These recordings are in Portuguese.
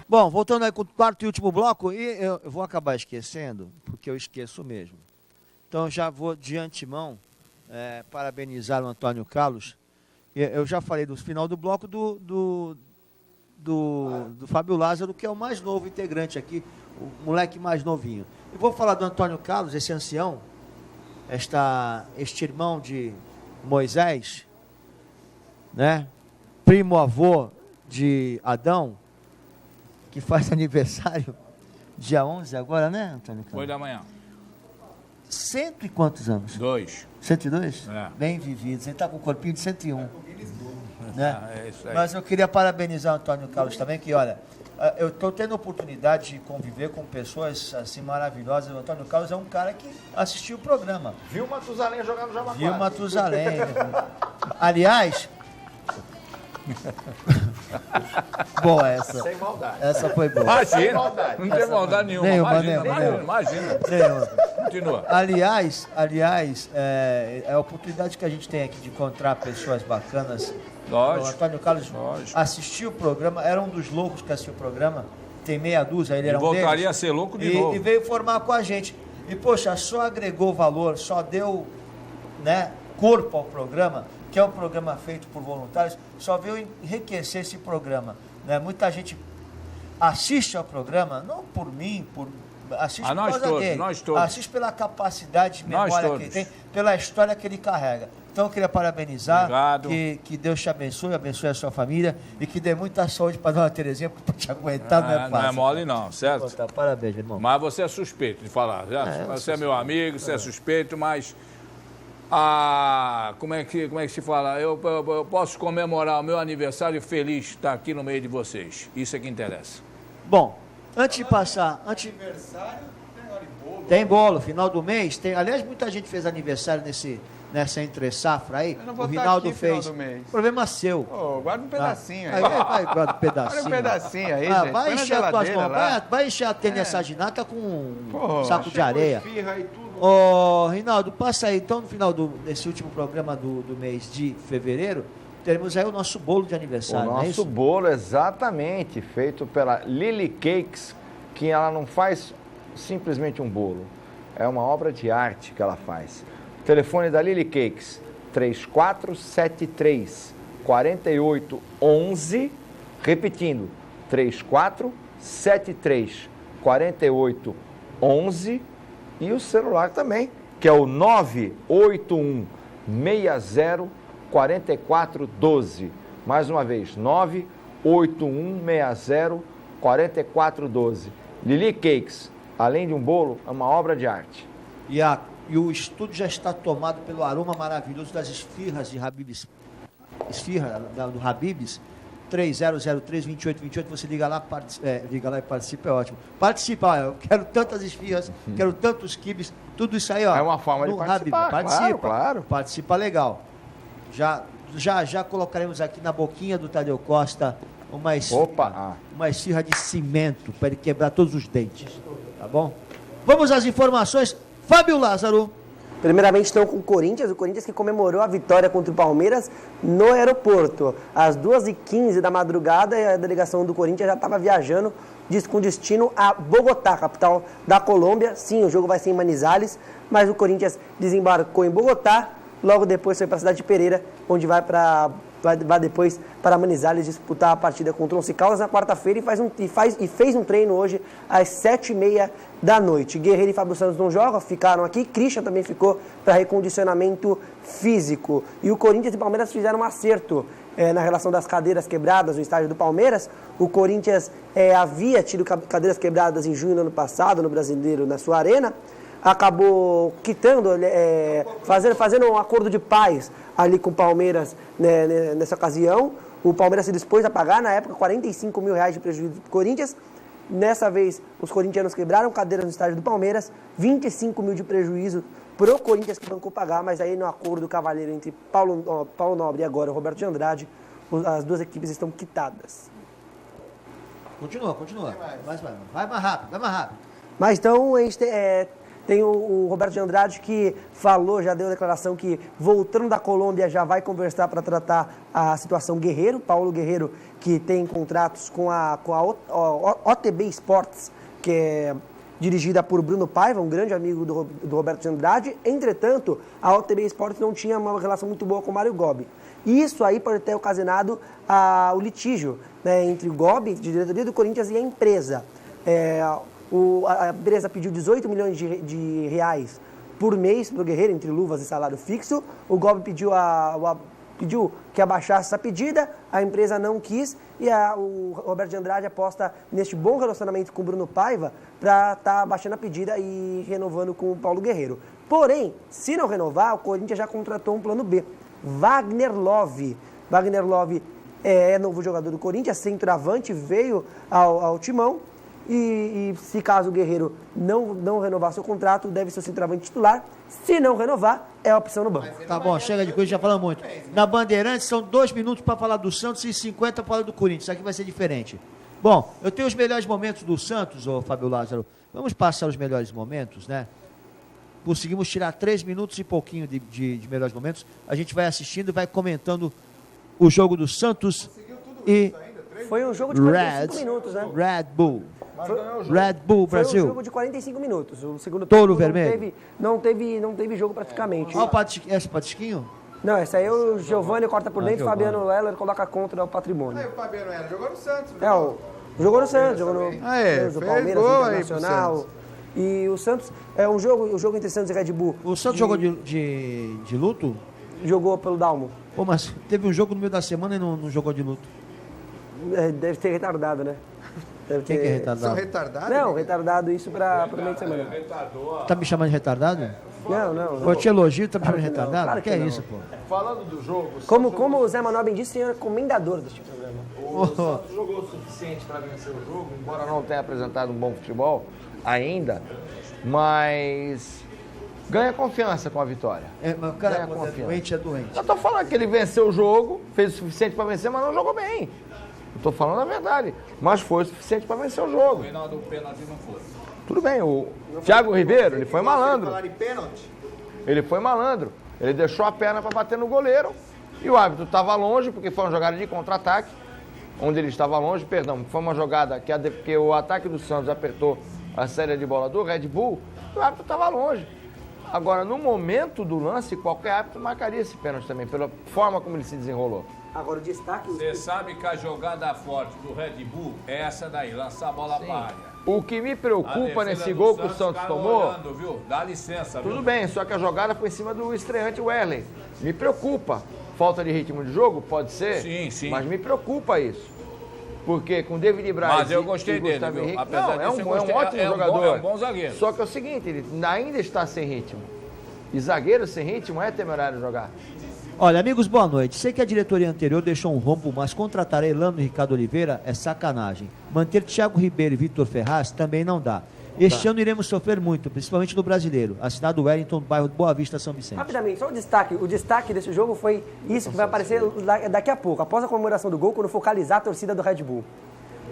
Bom, voltando aí com o quarto e último bloco, e eu vou acabar esquecendo, porque eu esqueço mesmo. Então já vou de antemão parabenizar o Antônio Carlos. Eu já falei do final do bloco do Fábio Lázaro, que é o mais novo integrante aqui, o moleque mais novinho. Eu vou falar do Antônio Carlos, esse ancião, este irmão de Moisés, né? Primo avô de Adão, que faz aniversário dia 11 agora, né, Antônio Carlos? 8 da manhã. Cento e quantos anos? 2. 102? É. Bem vivido. Você está com o corpinho de 101. Né? É isso aí. Mas eu queria parabenizar o Antônio Carlos também, que olha, eu estou tendo a oportunidade de conviver com pessoas assim maravilhosas. O Antônio Carlos é um cara que assistiu o programa. Viu o Matusalém jogar no Jabaquara. Viu o Matusalém. Aliás... Boa essa. Sem maldade. Essa foi boa. Imagina, maldade. não tem maldade nenhuma. Imagina. Nenhuma. Continua. Aliás, é a oportunidade que a gente tem aqui de encontrar pessoas bacanas. Lógico. O Antônio Carlos assistiu o programa, era um dos loucos que assistiu o programa, tem meia dúzia, ele era um deles. Voltaria a ser louco de novo. E veio formar com a gente. E, poxa, só agregou valor, só deu, né, corpo ao programa, que é um programa feito por voluntários, só veio enriquecer esse programa. Né? Muita gente assiste ao programa, não por mim, assiste por causa dele. Nós todos. Assiste pela capacidade de memória que ele tem, pela história que ele carrega. Então eu queria parabenizar, que Deus te abençoe a sua família e que dê muita saúde para dona Terezinha, porque para te aguentar não é fácil. Não é mole não, certo? Tá, parabéns, irmão. Mas você é suspeito de falar. Você é meu amigo, você é suspeito, mas... como é que se fala? Eu posso comemorar o meu aniversário feliz de estar aqui no meio de vocês. Isso é que interessa. Bom, antes de passar... Aniversário tem bolo, final do mês. Aliás, muita gente fez aniversário nessa entre-safra aí. Eu não vou o Rinaldo fez. Final do mês. Problema seu. Guarda um pedacinho aí. Vai, guarda um pedacinho. Guarda um pedacinho aí, gente. Vai encher as tuas mãos. Vai encher a tênis essa ginaca com um saco de areia. Rinaldo, passa aí. Então, no final desse último programa do mês de fevereiro, teremos aí o nosso bolo de aniversário, o nosso bolo, exatamente, feito pela Lily Cakes, que ela não faz simplesmente um bolo. É uma obra de arte que ela faz. O telefone da Lily Cakes, 3473-4811, repetindo, 3473-4811, e o celular também, que é o 981604412. Mais uma vez, 981604412. Lily Cakes, além de um bolo, é uma obra de arte. E o estúdio já está tomado pelo aroma maravilhoso das esfirras de Habib's. Esfirra do Habib's. 3003-2828, você liga lá e participa, é ótimo. Participa, eu quero tantas esfirras, quero tantos quibes, tudo isso aí, ó. É uma forma de participar, participa, claro. Participa legal. Já colocaremos aqui na boquinha do Tadeu Costa uma esfirra de cimento, para ele quebrar todos os dentes, tá bom? Vamos às informações, Fábio Lázaro. Primeiramente estão com o Corinthians que comemorou a vitória contra o Palmeiras no aeroporto. Às 2h15 da madrugada, a delegação do Corinthians já estava viajando com destino a Bogotá, capital da Colômbia. Sim, o jogo vai ser em Manizales, mas o Corinthians desembarcou em Bogotá, logo depois foi para a cidade de Pereira, onde vai depois para Manizales disputar a partida contra o Once Caldas na quarta-feira e fez um treino hoje às 7h30 da noite. Guerreiro e Fábio Santos não jogam, ficaram aqui. Christian também ficou para recondicionamento físico. E o Corinthians e o Palmeiras fizeram um acerto na relação das cadeiras quebradas no estádio do Palmeiras. O Corinthians havia tido cadeiras quebradas em junho do ano passado no Brasileiro, na sua arena. Acabou quitando, fazendo um acordo de paz ali com o Palmeiras, né, nessa ocasião. O Palmeiras se dispôs a pagar, na época, R$45 mil de prejuízo para o Corinthians. Nessa vez, os corintianos quebraram cadeiras no estádio do Palmeiras, 25 mil de prejuízo para o Corinthians, que bancou pagar, mas aí no acordo cavaleiro entre Paulo Nobre e agora o Roberto de Andrade, as duas equipes estão quitadas. Continua. Vai mais rápido. Mas então, a gente Tem o Roberto de Andrade que falou, já deu a declaração que voltando da Colômbia já vai conversar para tratar a situação Guerreiro. Paulo Guerreiro, que tem contratos com a OTB Sports, que é dirigida por Bruno Paiva, um grande amigo do Roberto de Andrade. Entretanto, a OTB Sports não tinha uma relação muito boa com o Mário Gobi. Isso aí pode ter ocasionado o litígio, né, entre o Gobi, de diretoria do Corinthians, e a empresa. A empresa pediu 18 milhões de reais por mês para o Guerreiro, entre luvas e salário fixo. O Gobi pediu que abaixasse essa pedida, a empresa não quis, e o Roberto de Andrade aposta neste bom relacionamento com o Bruno Paiva para estar abaixando a pedida e renovando com o Paulo Guerreiro. Porém, se não renovar, o Corinthians já contratou um plano B. Wagner Love. Wagner Love é novo jogador do Corinthians, centroavante, veio ao timão. E se caso o Guerreiro não renovar seu contrato, deve ser o centroavante titular. Se não renovar, é a opção no banco. Tá bom, chega de coisa, já falamos muito. Na Bandeirantes são 2 minutos para falar do Santos e 50 para falar do Corinthians. Isso aqui vai ser diferente. Bom, eu tenho os melhores momentos do Santos, ô Fábio Lázaro. Vamos passar os melhores momentos, né? Conseguimos tirar 3 minutos e pouquinho de melhores momentos. A gente vai assistindo e vai comentando o jogo do Santos e foi um jogo de 45 minutos, né? Red Bull. Red Bull Brasil. Foi um jogo de 45 minutos. O segundo Touro tempo vermelho. Não teve jogo praticamente. Esse patisquinho? Não, esse aí o Giovanni corta por dentro, o Fabiano Heller coloca contra o Patrimônio. O Fabiano Heller jogou no Santos. Jogou no Santos, jogou no Palmeiras, gol Internacional. E o Santos, o jogo entre Santos e Red Bull. O Santos jogou de luto? Jogou pelo Dalmo. Pô, mas teve um jogo no meio da semana e não jogou de luto. Deve ter retardado, né? Quem que é retardado? São retardados? Não, retardado isso para o meio de semana. Tá me chamando de retardado? Não. Eu te elogio, tá me chamando de retardado? Claro que é não. isso, pô? Falando do jogo... Como o Zé Manuel bem disse, senhor é comendador deste programa. O Santos jogou o suficiente para vencer o jogo, embora não tenha apresentado um bom futebol ainda, mas ganha confiança com a vitória. Mas o cara quando é doente, é doente. Eu tô falando que ele venceu o jogo, fez o suficiente para vencer, mas não jogou bem. Eu tô falando a verdade, mas foi o suficiente para vencer o jogo. No final do pênalti não foi. Tudo bem, o Thiago Ribeiro, ele foi malandro. Ele foi malandro. Ele deixou a perna para bater no goleiro e o árbitro estava longe, porque foi uma jogada de contra-ataque, onde ele estava longe, foi uma jogada que o ataque do Santos apertou a saída de bola do Red Bull, e o árbitro estava longe. Agora, no momento do lance, qualquer árbitro marcaria esse pênalti também, pela forma como ele se desenrolou. Agora o destaque... Você sabe que a jogada forte do Red Bull é essa daí, lançar a bola para a área. O que me preocupa nesse gol que o Santos tomou... Olhando, viu? Dá licença, Tudo viu? bem, só que a jogada foi em cima do estreante Wesley. Me preocupa. Falta de ritmo de jogo? Pode ser. Sim. Mas me preocupa isso. Porque com David Braz Mas eu gostei e dele, Gustavo viu? Henrique... Apesar Não, disso, é um ótimo jogador. É um bom zagueiro. Só que é o seguinte, ele ainda está sem ritmo. E zagueiro sem ritmo é temerário jogar. Olha, amigos, boa noite. Sei que a diretoria anterior deixou um rombo, mas contratar Elano e Ricardo Oliveira é sacanagem. Manter Thiago Ribeiro e Vitor Ferraz também não dá. Este ano iremos sofrer muito, principalmente no Brasileiro. Assinado Wellington, bairro Boa Vista, São Vicente. Rapidamente, só o destaque. O destaque desse jogo foi isso que vai aparecer daqui a pouco, após a comemoração do gol, quando focalizar a torcida do Red Bull.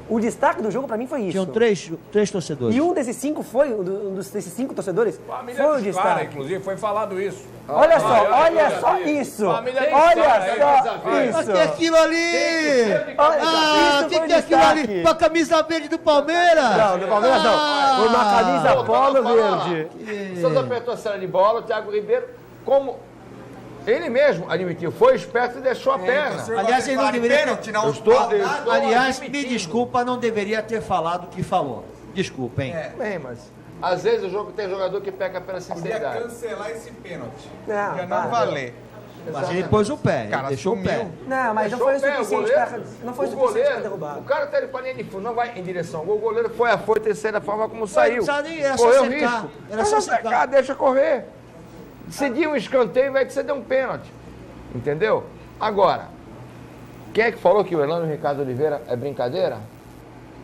O destaque do jogo, pra mim, foi isso. Tinham três torcedores. E um desses 5 foi, desses 5 torcedores, Família foi o dos destaque. caras, inclusive, foi falado isso. Olha só isso. Família dos Olha caras, só aí, isso. O que é aquilo ali? O que é aquilo ali? Com a camisa verde do Palmeiras? Não, do Palmeiras não. Foi uma camisa polo verde. O Santos apertou a saída de bola, o Thiago Ribeiro, como ele mesmo admitiu, foi esperto e deixou a perna. Aliás, ele não deveria pênalti, não. Aliás, me desculpa, não deveria ter falado o que falou. Desculpa, hein? Bem, mas às vezes o jogo tem jogador que peca pela Podia sinceridade. cancelar esse pênalti. Não, Ia não para. valer. Mas ele pôs o pé, ele Cara, deixou o pé. sumiu. Não, mas não Deixou foi o o pé, suficiente para não foi o suficiente para derrubar. O cara tá ali pra linha de fundo, não vai em direção. O goleiro foi a foi terceira forma como saiu. Não precisava nem, era só Correu cercar. risco. Era só cercar. Deixa correr. Decidir um escanteio vai que você deu um pênalti. Entendeu? Agora, quem é que falou que o Elano e o Ricardo Oliveira é brincadeira?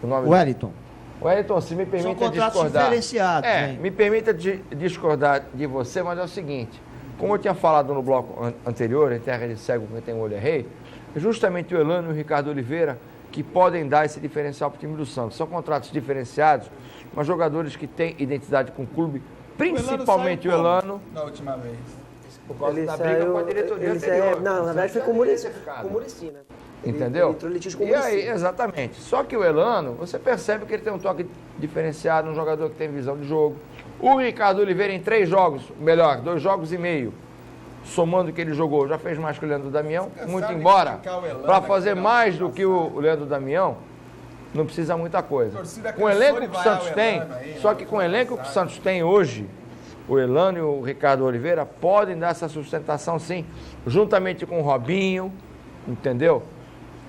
O nome Wellington. Wellington, se me permita contratos discordar. diferenciados, hein? Me permita discordar de você, mas é o seguinte. Como eu tinha falado no bloco anterior, em terra de cego quem tem o olho é rei, é justamente o Elano e o Ricardo Oliveira que podem dar esse diferencial para o time do Santos. São contratos diferenciados, mas jogadores que têm identidade com o clube principalmente o Elano, na última vez. por causa Ele da briga saiu- com a diretoria ele anterior. saiu- não, na verdade foi com o Muricy, né? Entendeu? Ele entrou em litígio com o E aí, Muricy. exatamente. Só que o Elano, você percebe que ele tem um toque diferenciado, um jogador que tem visão de jogo. O Ricardo Oliveira em 3 jogos, melhor, 2 jogos e meio, somando o que ele jogou, já fez mais que o Leandro Damião, muito embora, para fazer mais do que o Leandro Damião, não precisa muita coisa. Com o elenco que o Santos tem, só que com o elenco que o Santos tem hoje, o Elano e o Ricardo Oliveira podem dar essa sustentação sim, juntamente com o Robinho, entendeu?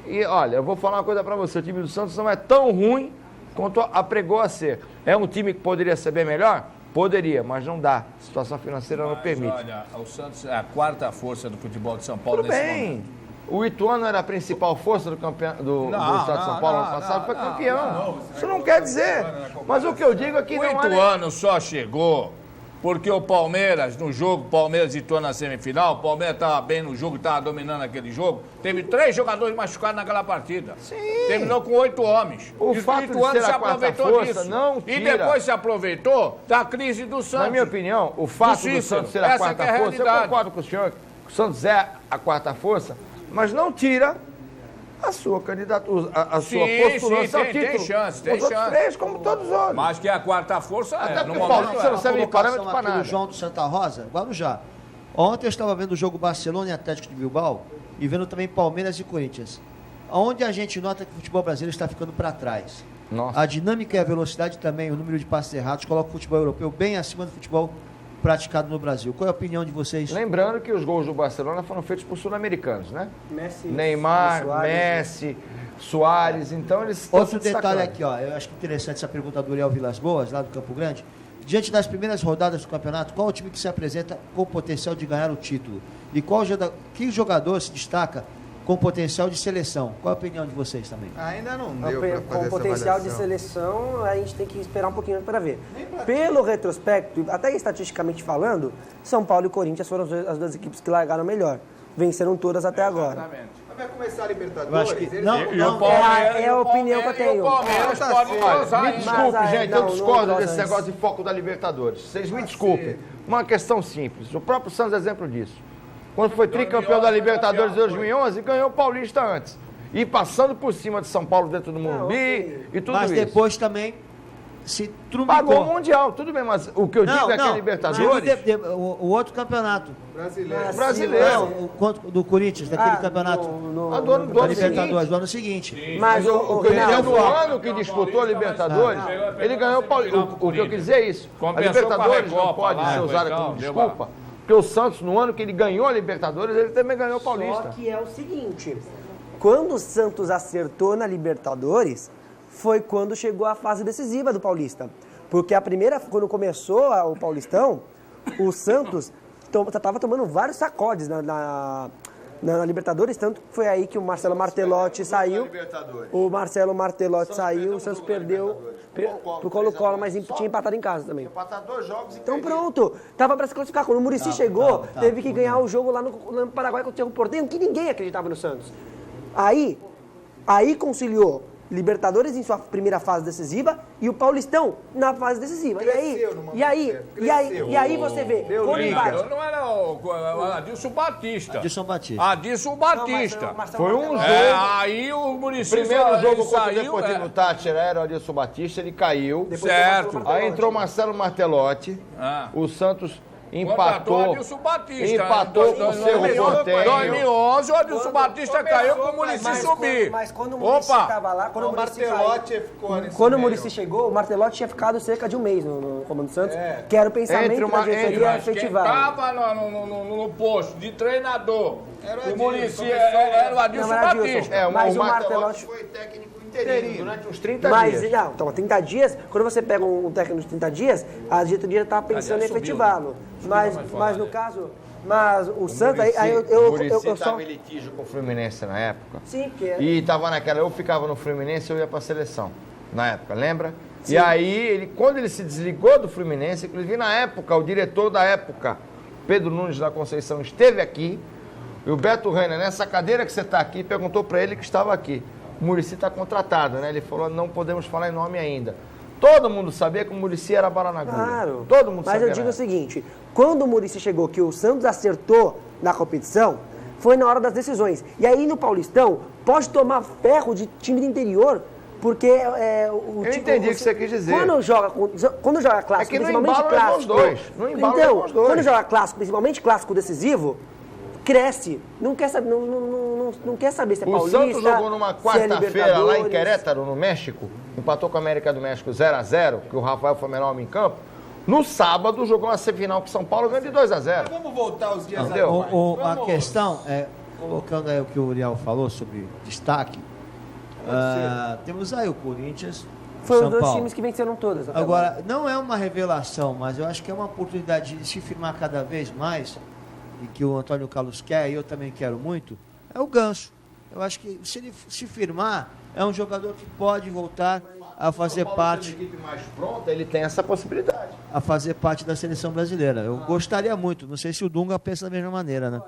E olha, eu vou falar uma coisa para você, o time do Santos não é tão ruim quanto apregou a ser. É um time que poderia ser bem melhor? Poderia, mas não dá. A situação financeira não permite. Olha, o Santos é a 4ª força do futebol de São Paulo Tudo nesse bem. momento. O Ituano era a principal força do estado de São Paulo ano passado, foi campeão. Isso não quer dizer. Mas o que eu digo é que O não Ituano só chegou porque o Palmeiras, no jogo, Palmeiras e Ituano na semifinal, o Palmeiras estava bem no jogo, estava dominando aquele jogo, teve 3 jogadores machucados naquela partida. Sim. Terminou com 8 homens. O E fato de Ituano ser se a quarta aproveitou força disso. não E tira. depois se aproveitou da crise do Santos. Na minha opinião, o fato do Cícero, Santos ser a essa quarta que é a força, eu realidade. concordo com o senhor, que o Santos é a quarta força, mas não tira a sua candidatura, a sua Sim, postulação ao sim, tem título. chance, tem Os outros chance. 3, como todos os outros. Mas que é a 4ª força, Até no porque momento Paulo, você não é. serve de parâmetro para aqui nada. do João do Santa Rosa, Guarujá. Ontem eu estava vendo o jogo Barcelona e Atlético de Bilbao e vendo também Palmeiras e Corinthians. Onde a gente nota que o futebol brasileiro está ficando para trás. Nossa. A dinâmica e a velocidade também, o número de passes errados, coloca o futebol europeu bem acima do futebol praticado no Brasil. Qual é a opinião de vocês? Lembrando que os gols do Barcelona foram feitos por sul-americanos, né? Messi, Neymar, Suárez, Messi, Soares, então eles estão Outro se detalhe destacando. aqui, ó, eu acho que interessante essa pergunta do Uriel Vilas Boas, lá do Campo Grande. Diante das primeiras rodadas do campeonato, qual o time que se apresenta com potencial de ganhar o título? E que jogador se destaca com potencial de seleção? Qual a opinião de vocês também? Ainda não deu pra fazer Com essa potencial de avaliação. seleção, a gente tem que esperar um pouquinho para ver. Pelo retrospecto, até estatisticamente falando, São Paulo e Corinthians foram as duas equipes que largaram melhor. Venceram todas até agora. Exatamente. Mas vai começar a Eu Libertadores? acho que eles não, vão- não, é a opinião que eu tenho. E o Palmeiras Ah, pode tá usar Me ainda. desculpe, Mas, gente, não, eu discordo não, desse não, negócio de foco da Libertadores. Vocês me desculpem. Uma questão simples. O próprio Santos é exemplo disso. Quando foi tricampeão da Libertadores em 2011, ganhou o Paulista antes. E passando por cima de São Paulo dentro do Morumbi ok. e tudo mas isso. depois também se trumbicou. Pagou o Mundial, tudo bem, mas o que eu digo é que a Libertadores... o outro campeonato. Brasileiro. Brasileiro. Não, do Corinthians, daquele campeonato. do ano Da seguinte. Libertadores, do ano seguinte. Mas O que eu Renato, digo, no ano que disputou a Libertadores, ele ganhou o Paulista. O que eu quis dizer é isso. A Compensou Libertadores com a não Recopa pode lá, ser usada então, como deu desculpa, porque o Santos, no ano que ele ganhou a Libertadores, ele também ganhou o Só Paulista. que é o seguinte, quando o Santos acertou na Libertadores, foi quando chegou a fase decisiva do Paulista. Porque quando começou o Paulistão, o Santos estava tomando vários sacodes na Libertadores, tanto que foi aí que o Marcelo Martelotti saiu. O Marcelo Martelotti saiu, o Santos perdeu pro Colo-Colo, mas tinha empatado em casa também. Empatar 2 jogos e Então pronto, tava para se classificar. Quando o Muricy chegou, teve que ganhar o jogo lá no Paraguai contra o Cerro Porteño, que ninguém acreditava no Santos. Aí conciliou Libertadores em sua primeira fase decisiva e o Paulistão na fase decisiva. Cresceu no momento certo, E aí cresceu. você vê, Deu quando liga. embate. Não era o Adilson Batista. Adilson Batista. Adilson Batista. Foi um jogo. Aí o Muricy Primeiro jogo contra o saiu. Deportivo Táchira era o Adilson Batista, ele caiu. Certo. Aí entrou Marcelo Martelotti, Ah. o Santos Contratou o empatou. Adilson Batista. Empatou com o Cerro Porteño. 2011, o Adilson Batista caiu com o Muricy subir. Mas quando o Muricy Opa! estava lá, quando O o Muricy Martelotti ficou nesse Quando o meio. Muricy chegou, o Martelotti tinha ficado cerca de um mês no comando do Santos, que era o pensamento da diretoria Mas quem efetivar. estava no posto de treinador, Era o o Adilson, Muricy começou era o Não, Adilson era Adilson. Batista. Mas o Martelotti Martelotti foi técnico interino durante uns 30 Mas, dias. não, então, 30 dias, quando você pega um técnico de 30 dias, a diretoria estava pensando em Aliás, subiu, efetivá-lo. né? Mas no caso, o Santos, aí eu Muricy só... estava em litígio com o Fluminense na época. Sim, porque... E estava naquela, eu ficava no Fluminense, eu ia para a seleção, na época, lembra? E aí, quando ele se desligou do Fluminense, inclusive na época, o diretor da época, Pedro Nunes da Conceição, esteve aqui, e o Beto Reina, nessa cadeira que você está aqui, perguntou para ele que estava aqui. O Muricy está contratado, né? Ele falou, não podemos falar em nome ainda. Todo mundo sabia que o Muricy era bala na agulha. Claro. Todo mundo sabia. Mas eu digo o seguinte, quando o Muricy chegou, que o Santos acertou na competição, foi na hora das decisões. E aí no Paulistão, pode tomar ferro de time do interior, porque Eu entendi o que você quis dizer. Quando joga clássico, É que não principalmente embala clássico. os dois. Não embala Então, os dois. quando joga clássico, principalmente clássico decisivo, cresce. Não quer saber, não quer saber se é O paulista, Santos jogou numa se é quarta-feira lá em Libertadores. Querétaro, no México, empatou com a América do México 0x0, que o Rafael foi melhor em campo. No sábado jogou uma semifinal com São Paulo, ganhou de 2x0. Vamos voltar aos dias Entendeu? atuais. A Vamos. questão é, colocando aí o que o Uriel falou sobre destaque, temos aí o Corinthians, Foi São os dois Paulo. times que venceram todas. até Agora, não é uma revelação, mas eu acho que é uma oportunidade de se firmar cada vez mais, e que o Antônio Carlos quer, e eu também quero muito, é o Ganso. Eu acho que se ele se firmar, é um jogador que pode voltar a fazer parte, equipe mais pronta, ele tem essa possibilidade. a fazer parte da seleção brasileira. Eu gostaria muito, não sei se o Dunga pensa da mesma maneira, né?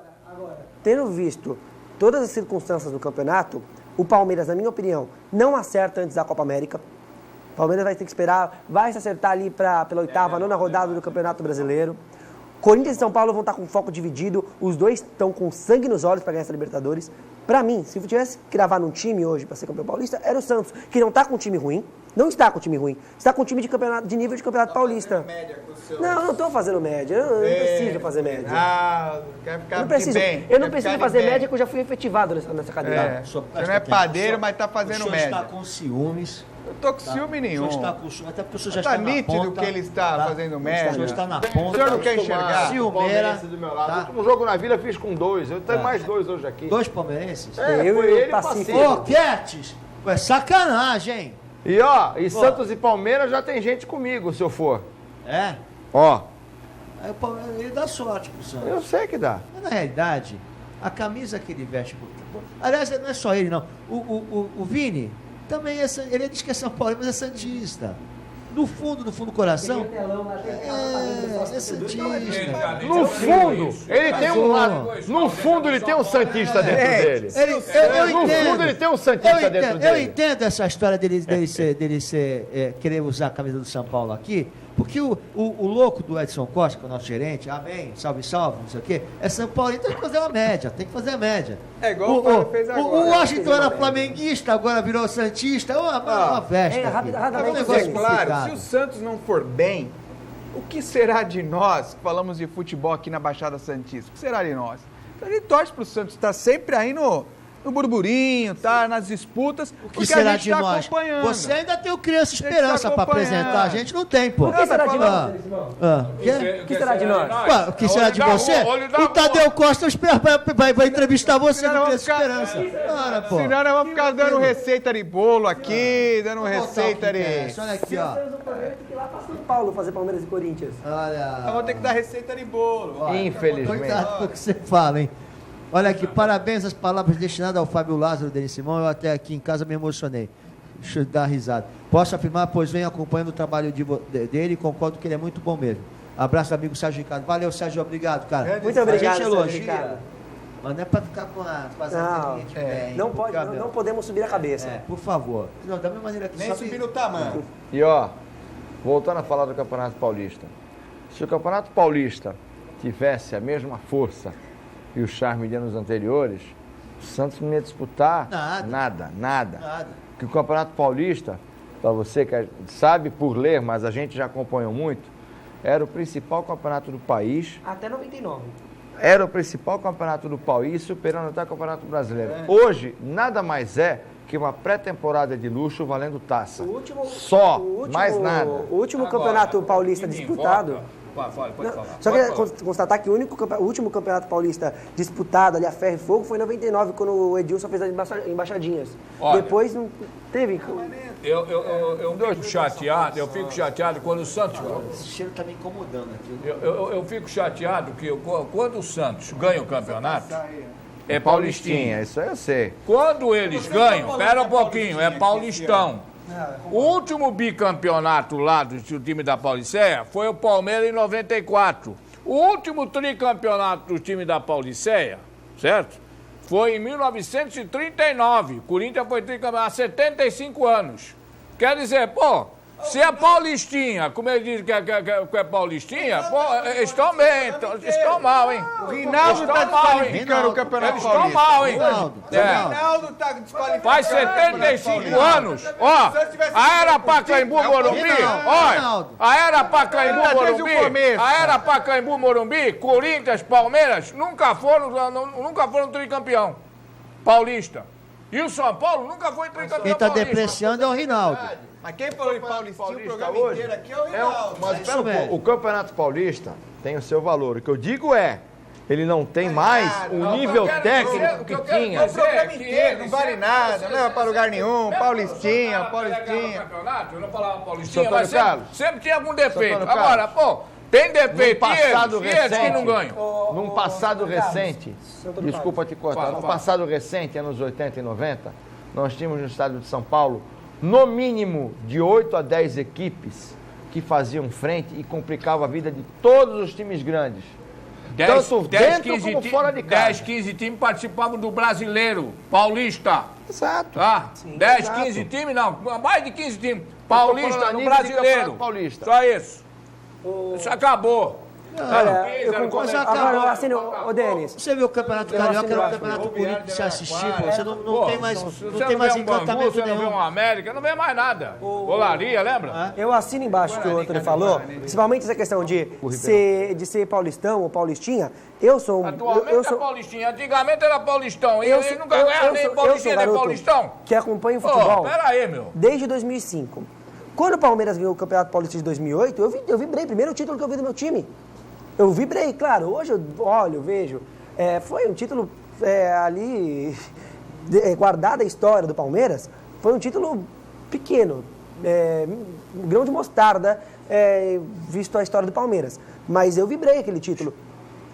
Tendo visto todas as circunstâncias do campeonato, o Palmeiras, na minha opinião, não acerta antes da Copa América. O Palmeiras vai ter que esperar, vai se acertar ali pela oitava, nona rodada do Campeonato Brasileiro. Corinthians e São Paulo vão estar com foco dividido, os dois estão com sangue nos olhos para ganhar essa Libertadores. Para mim, se eu tivesse que gravar num time hoje para ser campeão paulista, era o Santos, que não está com um time ruim, não está com um time ruim, está com um time de nível de campeonato paulista. Média com o seu... Não, eu não estou fazendo média, eu não preciso fazer média. Ah, quer Eu ficar não preciso, de bem. eu não quer preciso ficar de fazer bem. média, que eu já fui efetivado nessa cadeira. É. Você não é padeiro, mas tá fazendo O senhor média. está com ciúmes. Eu tô com ciúme O nenhum. senhor está com ciúmes, até porque o senhor já Tá está na nítido ponta. que ele está fazendo média. O senhor está na O ponta. senhor não quer enxergar? Ciumeira. Do meu lado. Tá? O último jogo na Vila eu fiz com 2. Eu tenho mais 2 hoje aqui. 2 palmeirenses? É, Eu foi e o ele e o Pacífico. Pacífico. Ô, Quietes! É sacanagem, hein? E ó, Santos e Palmeiras já tem gente comigo, se eu for. É? Ó, Aí o Palmeiras, ele dá sorte pro Santos. eu sei que dá. Mas, na realidade, a camisa que ele veste... Aliás, não é só ele, não. O Vini também é... Ele diz que é São Paulo, mas é santista. No fundo do coração... É santista. No fundo, ele tem um lado. No fundo, ele tem um Santista dentro dele. No fundo, ele tem um Santista dentro Eu dele. entendo essa história dele querer usar a camisa do São Paulo aqui, porque o louco do Edson Costa, que é o nosso gerente, amém, salve, salve, não sei o quê, é São Paulo, então tem que fazer a média, É igual o Fábio fez agora. O Washington era flamenguista, agora virou santista, é uma festa. aqui. rapidamente, É um Vamos negócio ser claro, complicado. se o Santos não for bem, o que será de nós que falamos de futebol aqui na Baixada Santista? O que será de nós? Então, ele torce pro Santos estar sempre aí no burburinho, tá nas disputas, O que porque será a gente de tá nós? acompanhando. Você ainda tem o Criança gente tá Esperança para acompanhando. apresentar, a gente não tem, pô. O que será de nós? O que será de nós? Ué, o que será de você? O Tadeu Costa vai entrevistar você no Criança Esperança. Ora, pô. Senão nós vamos ficar dando receita de bolo aqui, dando receita de... Olha aqui, ó. Tem que ir lá para São Paulo fazer Palmeiras e Corinthians. Nós Olha. vamos ter que dar receita de bolo. Infelizmente. Cuidado com o que você fala, hein? Olha aqui, parabéns às palavras destinadas ao Fábio Lázaro, Denis Simão. Eu até aqui em casa me emocionei. Deixa eu dar risada. Posso afirmar, pois venho acompanhando o trabalho dele e concordo que ele é muito bom mesmo. Abraço, amigo Sérgio Ricardo. Valeu, Sérgio, obrigado, cara. Muito obrigado, A gente Sérgio elogia, Ricardo. mas não é pra ficar com a Não, não pode, não podemos subir a cabeça. Por favor. Não, da mesma maneira que Nem sobe- subir no tamanho. E ó, voltando a falar do Campeonato Paulista. Se o Campeonato Paulista tivesse a mesma força e o charme de anos anteriores, o Santos não ia disputar nada. Nada. Porque o Campeonato Paulista, para você que sabe por ler, mas a gente já acompanhou muito, era o principal campeonato do país. Até 99. Era o principal campeonato do país, superando até o Campeonato Brasileiro. Hoje, nada mais é que uma pré-temporada de luxo valendo taça. Mais nada. O último campeonato paulista disputado. Pode falar. Só queria constatar que o último campeonato paulista disputado ali a ferro e fogo foi em 99, quando o Edilson fez as embaixadinhas. Olha, Depois não teve. Eu fico chateado quando o Santos... Esse cheiro tá me incomodando aqui. Eu fico chateado que quando o Santos ganha o campeonato, é Paulistinha, Paulistinha. isso aí eu sei. Quando eles ganham, pera um pouquinho, é Paulistão. O último bicampeonato lá do time da Pauliceia foi o Palmeiras em 94. O último tricampeonato do time da Pauliceia, certo? Foi em 1939. Corinthians foi tricampeão há 75 anos. Quer dizer, pô, Se é paulistinha, como ele diz que é paulistinha, pô, eles estão bem, estão mal, hein? O Rinaldo está desqualificando o Campeonato Eles Paulista. estão mal, hein? O Rinaldo está desqualificando. Faz 75 anos, ó, a era Pacaembu Morumbi, ó, a era Pacaembu Morumbi, a era Pacaembu Morumbi, Corinthians, Palmeiras, nunca foram tricampeão paulista. E o São Paulo nunca foi tricampeão Quem está paulista. depreciando é o Rinaldo. Mas quem falou em Paulistinha o programa hoje inteiro aqui é o Rinaldo. Mas isso mesmo. o Campeonato Paulista tem o seu valor. O que eu digo é, ele não tem mais o nível técnico que tinha. O programa inteiro, não vale nada, não leva para lugar nenhum, Paulistinha. Eu não falava Paulistinha, Antônio mas Carlos. sempre tinha algum defeito. Antônio Agora, pô, tem defeito Num passado e eles que não recente, ganham. num passado recente, desculpa te cortar, Fala, num fala. passado recente, anos 80 e 90, nós tínhamos no estado de São Paulo, no mínimo de 8 a 10 equipes que faziam frente e complicavam a vida de todos os times grandes. Tanto dentro como fora de casa. 10, 15 times participavam do Brasileiro Paulista. Exato. Tá? 10, 15 times, não, mais de 15 times. Paulista no Brasileiro. Paulista. Só isso. Isso acabou. Olha, eu concordo. Mas acabou. Agora, eu assino, ô Denis, Você viu o Campeonato Carioca, era um campeonato bonito de se assistir, pô. Você não tem mais, não tem mais encantamento Você não vê nenhum. um América, não vê mais nada. Olaria, lembra? eu assino embaixo o que o Antônio falou, principalmente essa questão de ser paulistão ou paulistinha. Eu sou um... Atualmente eu é sou, Paulistinha, antigamente era Paulistão. E eu ele sou- nunca eu- ganhava eu nem sou- Paulistinha eu sou nem garoto Paulistão. que acompanha o futebol Pera aí, meu. desde 2005. Quando o Palmeiras ganhou o Campeonato Paulista de 2008, eu vibrei. Primeiro título que eu vi do meu time. Eu vibrei, claro. Hoje eu olho, vejo. Foi um título ali... guardada a história do Palmeiras, foi um título pequeno. Um grão de mostarda, visto a história do Palmeiras. Mas eu vibrei aquele título.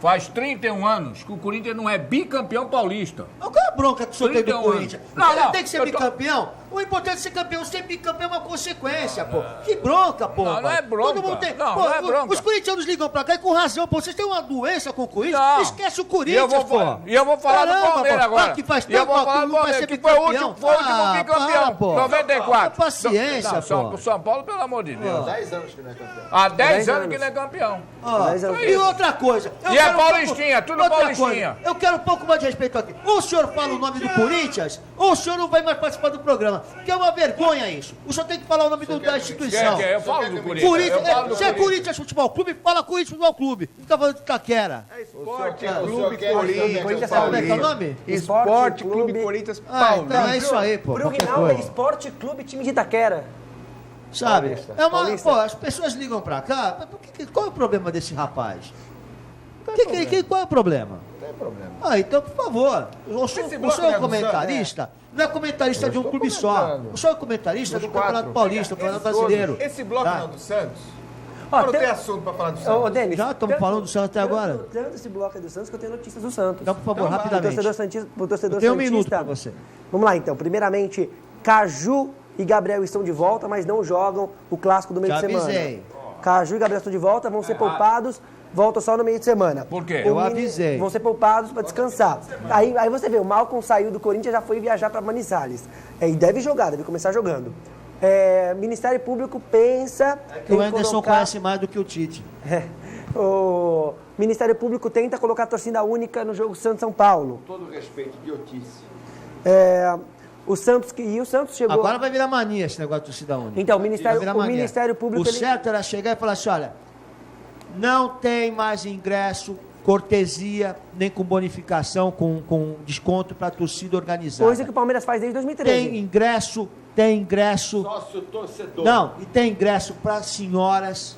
Faz 31 anos que o Corinthians não é bicampeão paulista. Qual é a bronca que o senhor tem do 31 Corinthians? anos. Não, Ele não, tem que ser eu tô- bicampeão. O importante é ser campeão. Ser bicampeão é uma consequência, pô. Que bronca, pô. Não, não é bronca. Todo mundo tem. Não, Pô, não é bronca. Os corintianos ligam pra cá e com razão, pô. Vocês têm uma doença com o Corinthians? Não. Esquece o E Corinthians, eu vou falar Caramba, do Palmeiras pô. agora. Ah, que faz E eu vou tempo falar que do não vai Palmeiras, ser que foi o bicampeão. último bicampeão. Para, pô. 94. Paciência, Não, pô. o São Paulo, pelo amor de Deus. 10 anos que não é campeão. Há 10 10 anos anos. que não é campeão. Ó, 10 anos. e outra coisa. eu E é quero paulistinha, tudo outra paulistinha. coisa, eu quero um pouco mais de respeito aqui. Ou o senhor fala o nome do Corinthians, ou o senhor não vai mais participar do programa. Que é uma vergonha isso. O senhor tem que falar o nome da instituição. Eu falo do Corinthians. Corinthians, Eu falo do se é Corinthians. Corinthians Futebol Clube, fala Corinthians Futebol Clube. Não fica falando de Itaquera. Esporte o Clube senhor quer- Corinthians Corinthians Como é que é o Paulista. nome? Esporte Clube Clube Corinthians Ah, então é Paulista. isso aí, pô. Pro qualquer Rinaldo é coisa. Esporte Clube Time de Itaquera. Sabe? Paulista. É uma, Paulista. pô, as pessoas ligam pra cá. Mas qual é o problema desse rapaz? Qual é o problema? Não tem problema. Ah, então, por favor. O senhor Esse é bloco não é do comentarista? Não é comentarista de um estou clube só. comentando. O senhor é comentarista Dos do Campeonato quatro. Paulista, do Campeonato Todos. Brasileiro. Esse bloco Tá. não é do Santos? Ó, Não tem- tem assunto pra falar do Ô, Santos. Denis, Já estamos falando do Santos até agora? Tanto esse bloco é do Santos que eu tenho notícias do Santos. Então, por favor, Então vai. rapidamente. Pro torcedor Eu tenho um santista. minuto pra você. Vamos lá, então. Primeiramente, Caju e Gabriel estão de volta, mas não jogam o clássico do meio Já de semana. avisei. Caju e Gabriel estão de volta, vão ser poupados, voltam só no meio de semana. Por quê? Eu O avisei. Vão ser poupados para descansar. Aí você vê, o Malcom saiu do Corinthians, já foi viajar para Manizales. E deve jogar, deve começar jogando. Ministério Público pensa Que o em Anderson colocar- conhece mais do que o Tite. O Ministério Público tenta colocar a torcida única no jogo Santos-São Paulo. Todo respeito, idiotice. O Santos chegou... Agora vai virar mania esse negócio de torcida única. Então, Vai virar o mania. Ministério Público... O certo era chegar e falar assim, olha, não tem mais ingresso, cortesia, nem com bonificação, com desconto para torcida organizada. Coisa que o Palmeiras faz desde 2013. Tem ingresso. Sócio torcedor. Não, e tem ingresso para senhoras,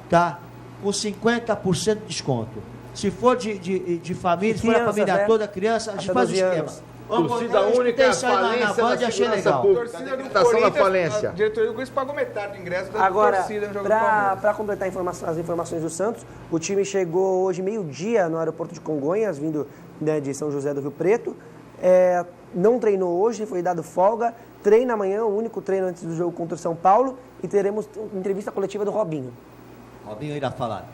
tá? Com 50% de desconto. Se for de família, se for a Crianças, família né? toda, criança, a gente Até faz o 12 esquema. anos. Torcida Eu única, escutei isso aí falência na Band da e achei segurança legal. pública. Torcida do Decretação da Corinthians, falência. a diretoria do Corinthians pagou metade do ingresso da Agora, torcida no jogo do Palmeiras. para completar as informações do Santos, o time chegou hoje meio-dia no aeroporto de Congonhas, vindo de São José do Rio Preto. Não treinou hoje, foi dado folga. Treina amanhã, o único treino antes do jogo contra o São Paulo. E teremos entrevista coletiva do Robinho. Robinho irá falar.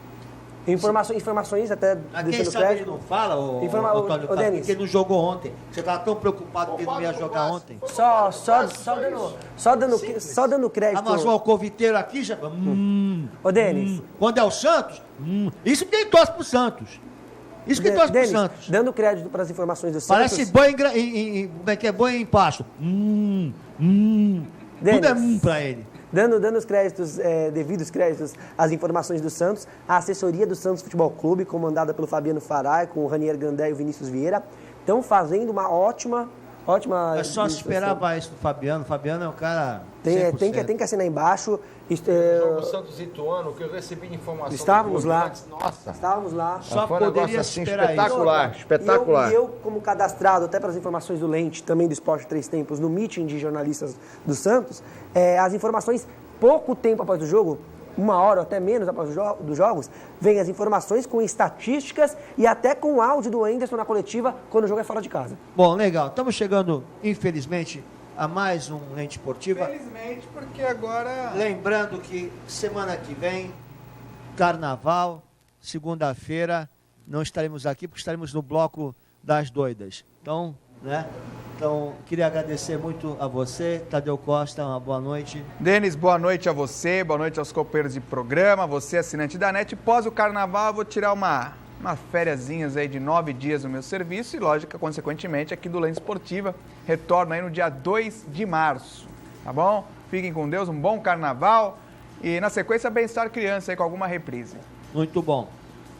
Informações até Mas quem deixando sabe ele crédito. não fala, Antônio Ô, Carlos, Denis. porque ele não jogou ontem. Você estava tão preocupado que ele não ia jogar ontem. Só dando crédito. Ah, mas o alcoviteiro aqui já... Ô, Denis. Quando é o Santos, isso que ele torce pro Santos. Isso que torce pro Denis, Santos. dando crédito para as informações do Santos. Parece boi como é que é? Boi em pasto. Tudo é pra ele. Dando os créditos, devidos créditos às informações do Santos, a assessoria do Santos Futebol Clube, comandada pelo Fabiano Farai, com o Ranier Gandé e o Vinícius Vieira, estão fazendo uma ótima... É só se esperar para isso do Fabiano. O Fabiano é um cara. Tem que assinar embaixo. Jogo Santos e Ituano, que eu recebi de informação. Estávamos lá. Nossa. Estávamos lá. Só foi um negócio poderia assim esperar espetacular, isso. espetacular. E eu, como cadastrado, até pelas informações do Lente, também do Esporte Três Tempos, no meeting de jornalistas do Santos, as informações, pouco tempo após o jogo, 1 hora ou até menos após dos jogos, vem as informações com estatísticas e até com o áudio do Anderson na coletiva quando o jogo é fora de casa. Bom, legal. Estamos chegando, infelizmente, a mais um Lente Esportiva. Infelizmente, porque agora... Lembrando que semana que vem, Carnaval, segunda-feira, não estaremos aqui porque estaremos no bloco das doidas. Então, queria agradecer muito a você, Tadeu Costa, uma boa noite. Denis, boa noite a você, boa noite aos companheiros de programa, você assinante da NET. Pós o Carnaval, eu vou tirar uma fériasinhas aí de 9 dias no meu serviço e, lógica, consequentemente, aqui do Lente Esportiva. Retorno aí no dia 2 de março, tá bom? Fiquem com Deus, um bom Carnaval e, na sequência, Bem-Estar Criança aí com alguma reprise. Muito bom.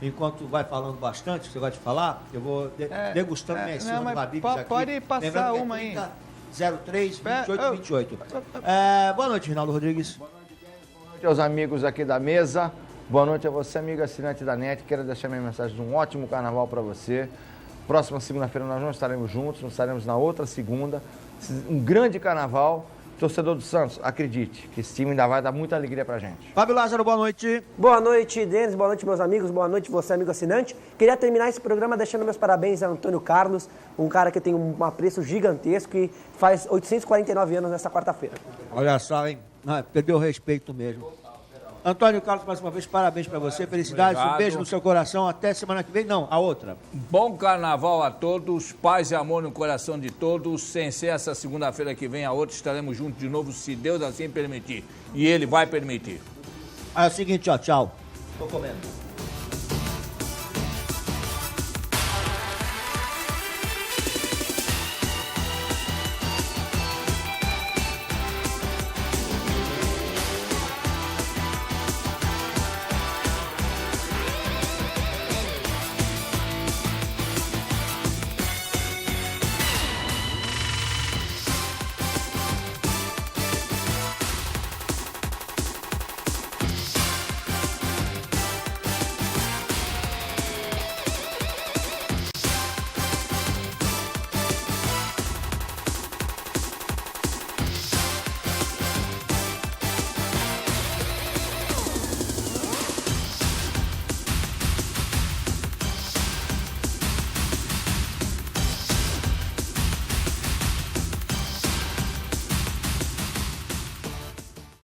Enquanto vai falando bastante, você gosta de falar, eu vou degustando minhas cima do Babibs aqui. Pode passar uma aí. 03 28 28. Boa noite, Rinaldo Rodrigues. Boa noite aos amigos aqui da mesa. Boa noite a você, amigo assinante da NET. Quero deixar minha mensagem de um ótimo carnaval para você. Próxima segunda-feira nós não estaremos juntos, nós estaremos na outra segunda. Um grande carnaval. Torcedor do Santos, acredite que esse time ainda vai dar muita alegria pra gente. Fábio Lázaro, boa noite. Boa noite, Denis, boa noite, meus amigos, boa noite, você, amigo assinante. Queria terminar esse programa deixando meus parabéns a Antônio Carlos, um cara que tem um apreço gigantesco e faz 849 anos nessa quarta-feira. Olha só, hein? Perdeu o respeito mesmo. Antônio Carlos, mais uma vez, parabéns pra você, felicidades, Obrigado. Um beijo no seu coração, até semana que vem, não, a outra. Bom Carnaval a todos, paz e amor no coração de todos. Sem ser essa segunda-feira que vem, a outra, estaremos juntos de novo, se Deus assim permitir. E Ele vai permitir. É o seguinte, ó, tchau. Tô comendo.